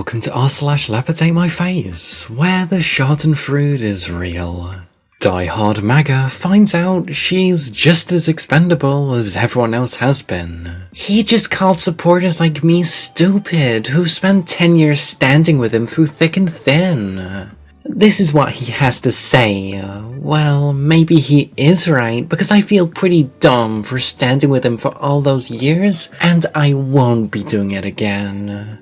welcome to r/leopardsatemyface, where the schadenfreude is real. Die-hard MAGA finds out she's just as expendable as everyone else has been. He just called supporters like me stupid, who spent 10 years standing with him through thick and thin. This is what he has to say. Well, maybe he is right, because I feel pretty dumb for standing with him for all those years, and I won't be doing it again.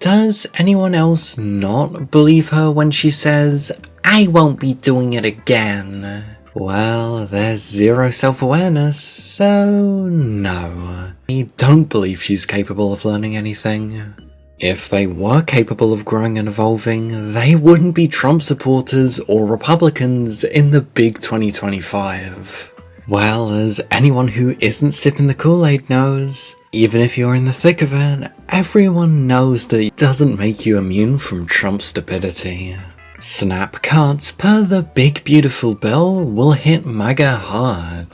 Does anyone else not believe her when she says, I won't be doing it again? Well, there's zero self-awareness, so no. I don't believe she's capable of learning anything. If they were capable of growing and evolving, they wouldn't be Trump supporters or Republicans in the big 2025. Well, as anyone who isn't sipping the Kool-Aid knows, even if you're in the thick of it, everyone knows that it doesn't make you immune from Trump's stupidity. Snap cuts per the big beautiful bill will hit MAGA hard.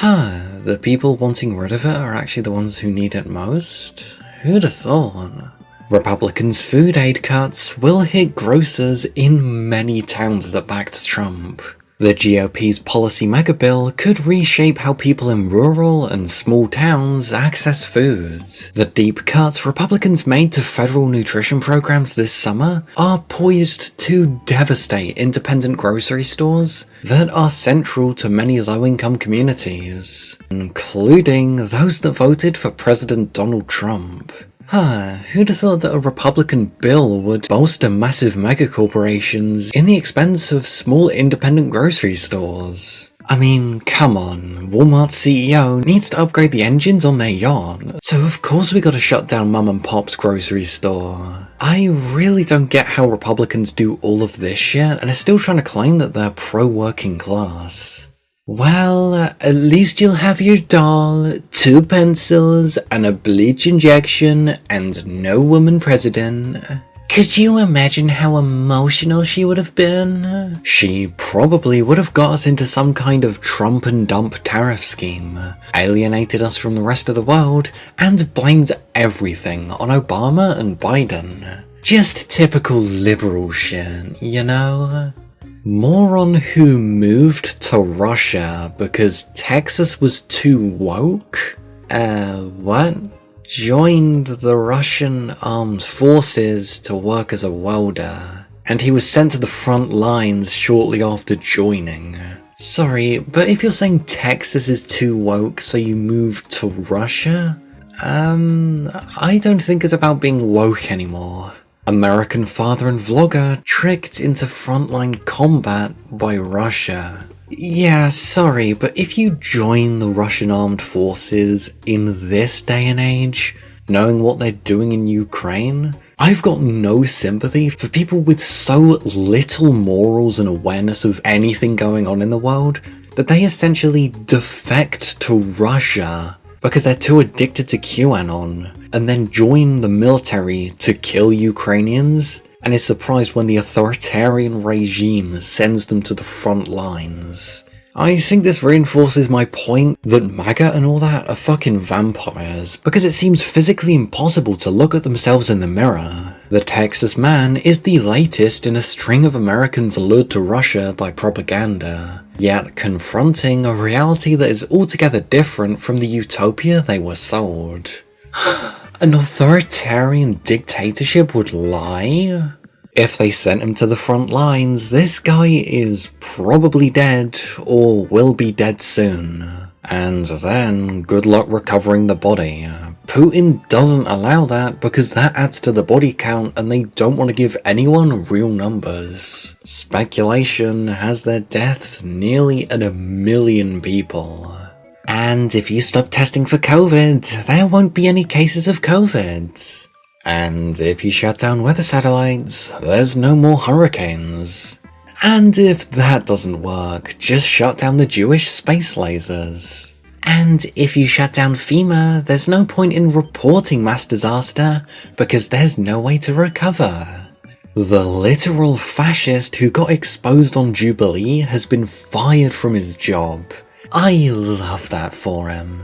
The people wanting rid of it are actually the ones who need it most? Who'd have thought? Republicans' food aid cuts will hit grocers in many towns that backed Trump. The GOP's policy mega bill could reshape how people in rural and small towns access food. The deep cuts Republicans made to federal nutrition programs this summer are poised to devastate independent grocery stores that are central to many low-income communities, including those that voted for President Donald Trump. Who'd have thought that a Republican bill would bolster massive megacorporations in the expense of small independent grocery stores? I mean, come on, Walmart's CEO needs to upgrade the engines on their yacht, so of course we gotta shut down Mum and Pop's grocery store. I really don't get how Republicans do all of this shit and are still trying to claim that they're pro-working class. Well, at least you'll have your doll, 2 pencils, and a bleach injection, and no woman president. Could you imagine how emotional she would have been? She probably would have got us into some kind of Trump and dump tariff scheme, alienated us from the rest of the world, and blamed everything on Obama and Biden. Just typical liberal shit, you know? More on who moved to Russia because Texas was too woke? What? Joined the Russian armed forces to work as a welder, and he was sent to the front lines shortly after joining. Sorry, but if you're saying Texas is too woke so you moved to Russia? I don't think it's about being woke anymore. American father and vlogger tricked into frontline combat by Russia. Yeah, sorry, but if you join the Russian armed forces in this day and age, knowing what they're doing in Ukraine, I've got no sympathy for people with so little morals and awareness of anything going on in the world that they essentially defect to Russia because they're too addicted to QAnon, and then join the military to kill Ukrainians, and is surprised when the authoritarian regime sends them to the front lines. I think this reinforces my point that MAGA and all that are fucking vampires, because it seems physically impossible to look at themselves in the mirror. The Texas man is the latest in a string of Americans lured to Russia by propaganda, yet confronting a reality that is altogether different from the utopia they were sold. An authoritarian dictatorship would lie? If they sent him to the front lines, this guy is probably dead or will be dead soon. And then, good luck recovering the body. Putin doesn't allow that because that adds to the body count and they don't want to give anyone real numbers. Speculation has their deaths nearly at 1 million people. And if you stop testing for COVID, there won't be any cases of COVID. And if you shut down weather satellites, there's no more hurricanes. And if that doesn't work, just shut down the Jewish space lasers. And if you shut down FEMA, there's no point in reporting mass disaster, because there's no way to recover. The literal fascist who got exposed on Jubilee has been fired from his job. I love that for him.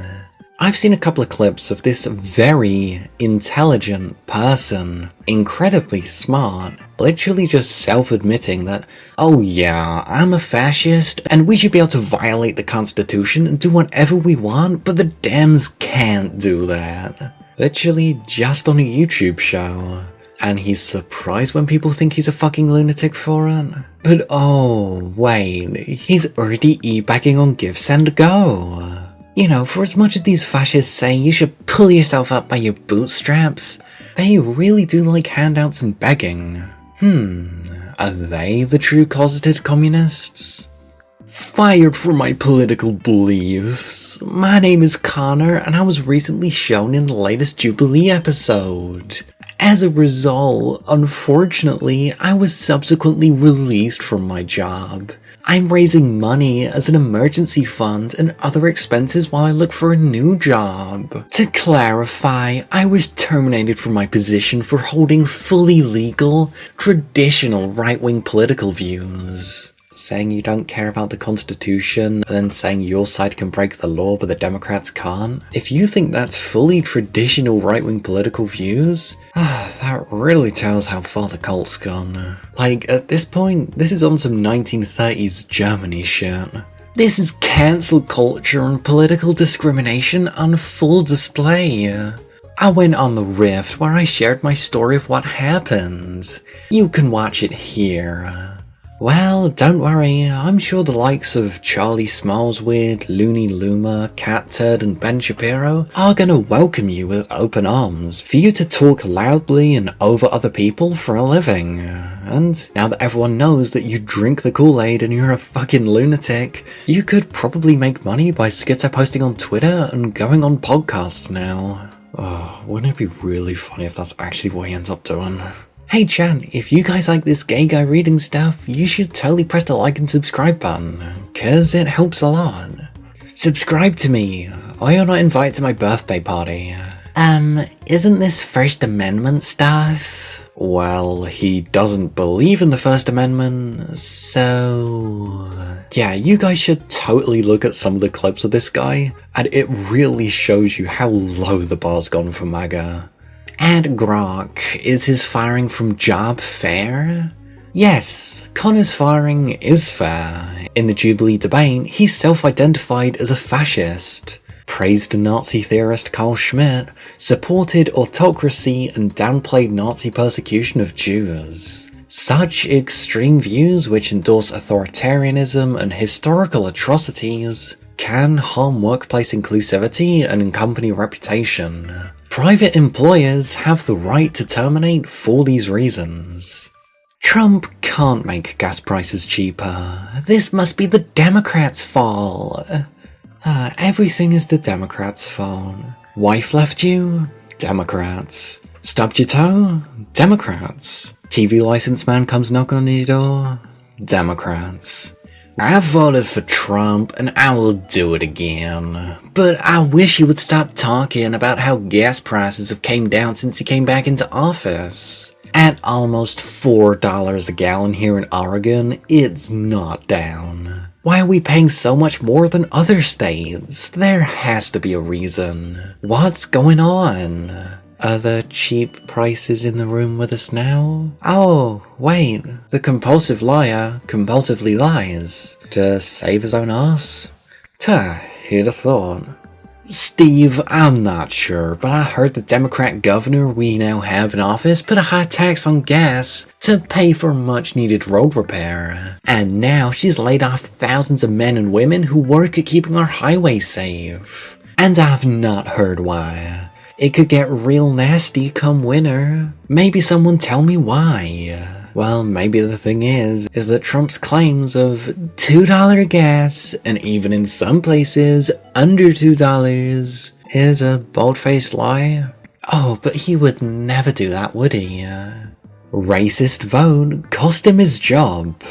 I've seen a couple of clips of this very intelligent person, incredibly smart, literally just self-admitting that, oh yeah, I'm a fascist and we should be able to violate the Constitution and do whatever we want, but the Dems can't do that. Literally just on a YouTube show. And he's surprised when people think he's a fucking lunatic for it. But oh, wait, he's already e-bagging on Give Send Go. You know, for as much as these fascists say you should pull yourself up by your bootstraps, they really do like handouts and begging. Are they the true closeted communists? Fired for my political beliefs. My name is Connor and I was recently shown in the latest Jubilee episode. As a result, unfortunately, I was subsequently released from my job. I'm raising money as an emergency fund and other expenses while I look for a new job. To clarify, I was terminated from my position for holding fully legal, traditional right-wing political views. Saying you don't care about the Constitution, and then saying your side can break the law but the Democrats can't? If you think that's fully traditional right-wing political views, that really tells how far the cult's gone. Like, at this point, this is on some 1930s Germany shit. This is cancel culture and political discrimination on full display. I went on the Rift where I shared my story of what happened. You can watch it here. Well, don't worry, I'm sure the likes of Charlie Smallswood, Looney Luma, Cat Turd and Ben Shapiro are gonna welcome you with open arms for you to talk loudly and over other people for a living. And now that everyone knows that you drink the Kool-Aid and you're a fucking lunatic, you could probably make money by schizo posting on Twitter and going on podcasts now. Oh, wouldn't it be really funny if that's actually what he ends up doing? Hey chat, if you guys like this gay guy reading stuff, you should totally press the like and subscribe button, cause it helps a lot. Subscribe to me, or you're not invited to my birthday party. Isn't this First Amendment stuff? Well, he doesn't believe in the First Amendment, so... yeah, you guys should totally look at some of the clips of this guy, and it really shows you how low the bar's gone for MAGA. And Grok, is his firing from job fair? Yes, Connor's firing is fair. In the Jubilee debate, he self-identified as a fascist, praised Nazi theorist Carl Schmitt, supported autocracy and downplayed Nazi persecution of Jews. Such extreme views which endorse authoritarianism and historical atrocities can harm workplace inclusivity and company reputation. Private employers have the right to terminate for these reasons. Trump can't make gas prices cheaper. This must be the Democrats' fault. Everything is the Democrats' fault. Wife left you? Democrats. Stubbed your toe? Democrats. TV license man comes knocking on your door? Democrats. I voted for Trump and I will do it again. But I wish he would stop talking about how gas prices have came down since he came back into office. At almost $4 a gallon here in Oregon, it's not down. Why are we paying so much more than other states? There has to be a reason. What's going on? Are there cheap prices in the room with us now? Oh, wait, the compulsive liar compulsively lies to save his own ass? Who'd have thought? Steve, I'm not sure, but I heard the Democrat governor we now have in office put a high tax on gas to pay for much needed road repair. And now she's laid off thousands of men and women who work at keeping our highways safe. And I've not heard why. It could get real nasty come winter. Maybe someone tell me why. Well, maybe the thing is that Trump's claims of $2 gas, and even in some places under $2, is a bold-faced lie. Oh, but he would never do that, would he? Racist vote cost him his job.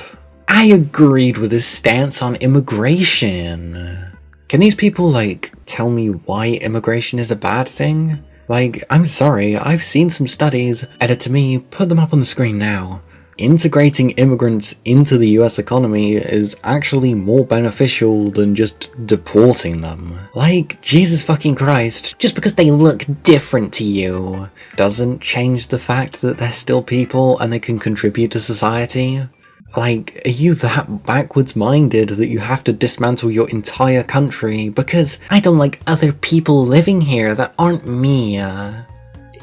I agreed with his stance on immigration. Can these people, tell me why immigration is a bad thing? I'm sorry, I've seen some studies, edit to me, put them up on the screen now. Integrating immigrants into the US economy is actually more beneficial than just deporting them. Like, Jesus fucking Christ, just because they look different to you doesn't change the fact that they're still people and they can contribute to society. Like, are you that backwards minded that you have to dismantle your entire country because I don't like other people living here that aren't me?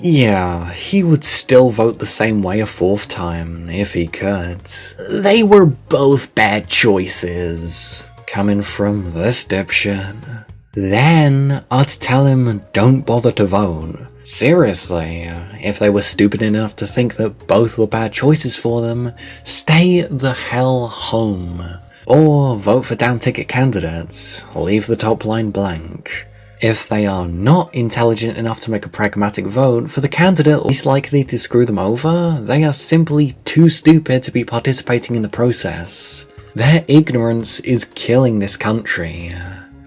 Yeah, he would still vote the same way a fourth time, if he could. They were both bad choices, coming from this dipshit. Then, I'd tell him don't bother to vote. Seriously, if they were stupid enough to think that both were bad choices for them, stay the hell home. Or vote for down-ticket candidates, leave the top line blank. If they are not intelligent enough to make a pragmatic vote for the candidate least likely to screw them over, they are simply too stupid to be participating in the process. Their ignorance is killing this country.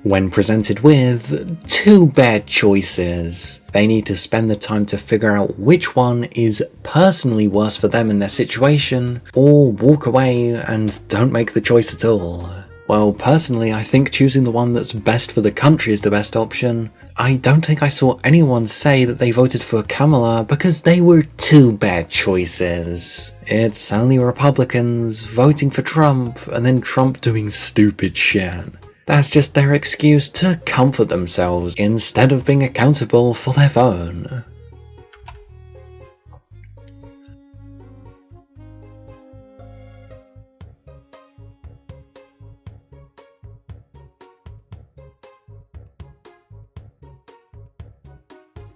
When presented with two bad choices, they need to spend the time to figure out which one is personally worse for them in their situation, or walk away and don't make the choice at all. Well, personally, I think choosing the one that's best for the country is the best option. I don't think I saw anyone say that they voted for Kamala because they were two bad choices. It's only Republicans voting for Trump and then Trump doing stupid shit. That's just their excuse to comfort themselves instead of being accountable for their vote.